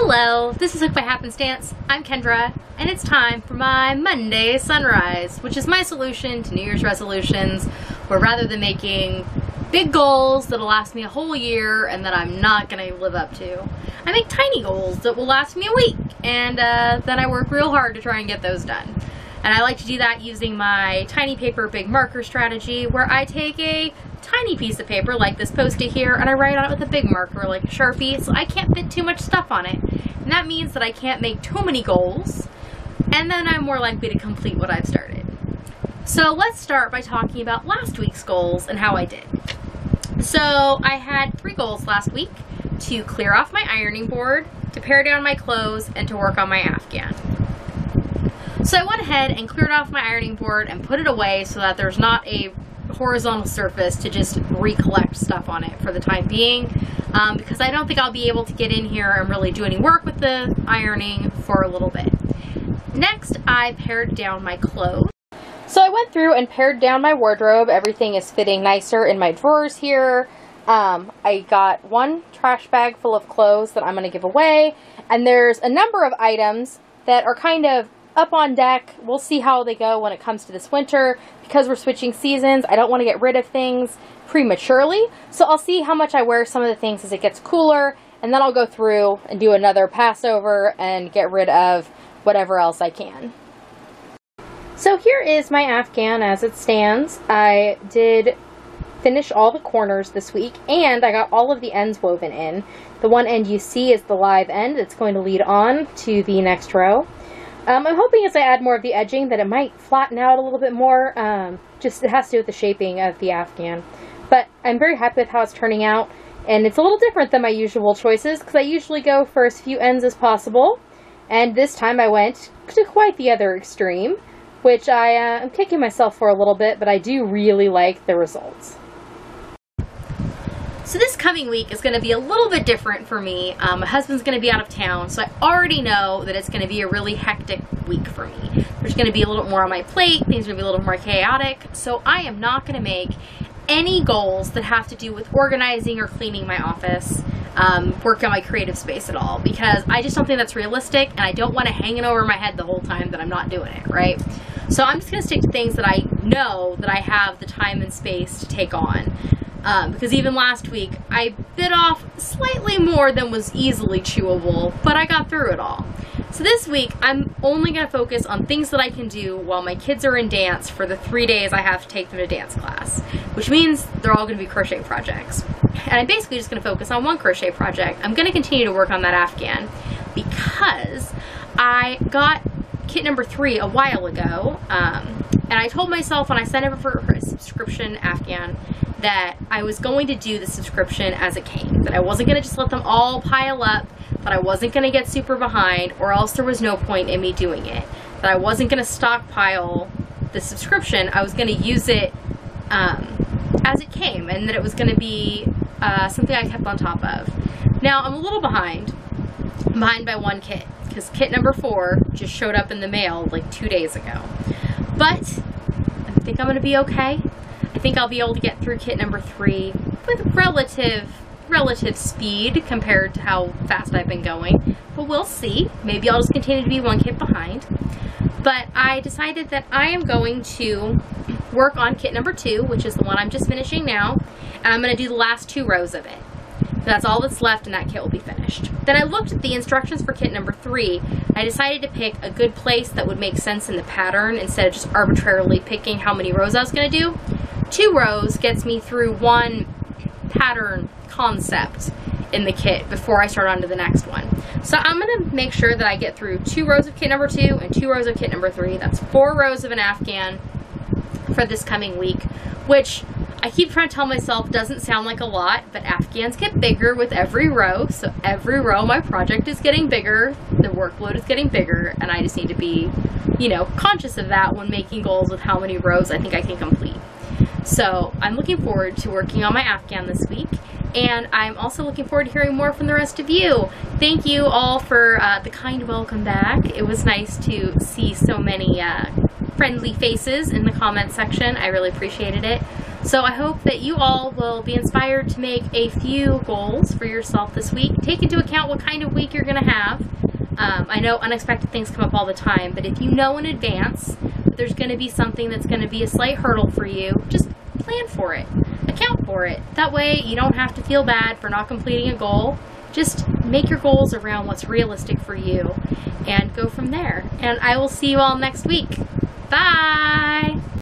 Hello, this is Hooked by Happenstance. I'm Kendra, and it's time for my Monday sunrise, which is my solution to New Year's resolutions, where rather than making big goals that'll last me a whole year and that I'm not going to live up to, I make tiny goals that will last me a week, and then I work real hard to try and get those done. And I like to do that using my tiny paper, big marker strategy, where I take a tiny piece of paper like this Post-it here and I write on it with a big marker like a Sharpie, so I can't fit too much stuff on it. And that means that I can't make too many goals, and then I'm more likely to complete what I've started. So let's start by talking about last week's goals and how I did. So I had 3 goals last week: to clear off my ironing board, to pare down my clothes, and to work on my Afghan. So I went ahead and cleared off my ironing board and put it away so that there's not a horizontal surface to just recollect stuff on it for the time being, because I don't think I'll be able to get in here and really do any work with the ironing for a little bit. Next, I pared down my clothes. So I went through and pared down my wardrobe. Everything is fitting nicer in my drawers here. I got 1 trash bag full of clothes that I'm going to give away, and there's a number of items that are kind of up on deck. We'll see how they go when it comes to this winter. Because we're switching seasons, I don't want to get rid of things prematurely. So I'll see how much I wear some of the things as it gets cooler, and then I'll go through and do another Passover and get rid of whatever else I can. So here is my Afghan as it stands. I did finish all the corners this week, and I got all of the ends woven in. The one end you see is the live end. It's going to lead on to the next row. I'm hoping as I add more of the edging that it might flatten out a little bit more. Just it has to do with the shaping of the Afghan. But I'm very happy with how it's turning out. And it's a little different than my usual choices, because I usually go for as few ends as possible. And this time I went to quite the other extreme, which I'm kicking myself for a little bit, but I do really like the results. So this coming week is going to be a little bit different for me. My husband's going to be out of town, so I already know that it's going to be a really hectic week for me. There's going to be a little more on my plate, things are going to be a little more chaotic, so I am not going to make any goals that have to do with organizing or cleaning my office, work on my creative space at all, because I just don't think that's realistic, and I don't want it hanging over my head the whole time that I'm not doing it, right? So I'm just going to stick to things that I know that I have the time and space to take on. Because even last week, I bit off slightly more than was easily chewable, but I got through it all. So this week, I'm only going to focus on things that I can do while my kids are in dance for the 3 days I have to take them to dance class, which means they're all going to be crochet projects. And I'm basically just going to focus on 1 crochet project. I'm going to continue to work on that Afghan because I got kit number 3 a while ago, and I told myself when I signed up for a subscription Afghan that I was going to do the subscription as it came, that I wasn't going to just let them all pile up, that I wasn't going to get super behind, or else there was no point in me doing it, that I wasn't going to stockpile the subscription. I was going to use it as it came, and that it was going to be something I kept on top of. Now I'm a little behind. I'm behind by 1 kit, because kit number 4 just showed up in the mail like 2 days ago. But I think I'm going to be okay. I think I'll be able to get through kit number 3 with relative speed compared to how fast I've been going. But we'll see. Maybe I'll just continue to be 1 kit behind. But I decided that I am going to work on kit number 2, which is the one I'm just finishing now, and I'm going to do the last 2 rows of it. That's all that's left, and that kit will be finished. Then I looked at the instructions for kit number 3. I decided to pick a good place that would make sense in the pattern instead of just arbitrarily picking how many rows I was going to do. 2 rows gets me through 1 pattern concept in the kit before I start on to the next one. So I'm going to make sure that I get through 2 rows of kit number 2 and 2 rows of kit number 3. That's 4 rows of an Afghan for this coming week, which I keep trying to tell myself doesn't sound like a lot, but Afghans get bigger with every row, so every row my project is getting bigger, the workload is getting bigger, and I just need to be, conscious of that when making goals with how many rows I think I can complete. So I'm looking forward to working on my Afghan this week, and I'm also looking forward to hearing more from the rest of you. Thank you all for the kind welcome back. It was nice to see so many friendly faces in the comment section. I really appreciated it. So I hope that you all will be inspired to make a few goals for yourself this week. Take into account what kind of week you're going to have. I know unexpected things come up all the time, but if you know in advance that there's going to be something that's going to be a slight hurdle for you, just plan for it. Account for it. That way you don't have to feel bad for not completing a goal. Just make your goals around what's realistic for you and go from there. And I will see you all next week. Bye!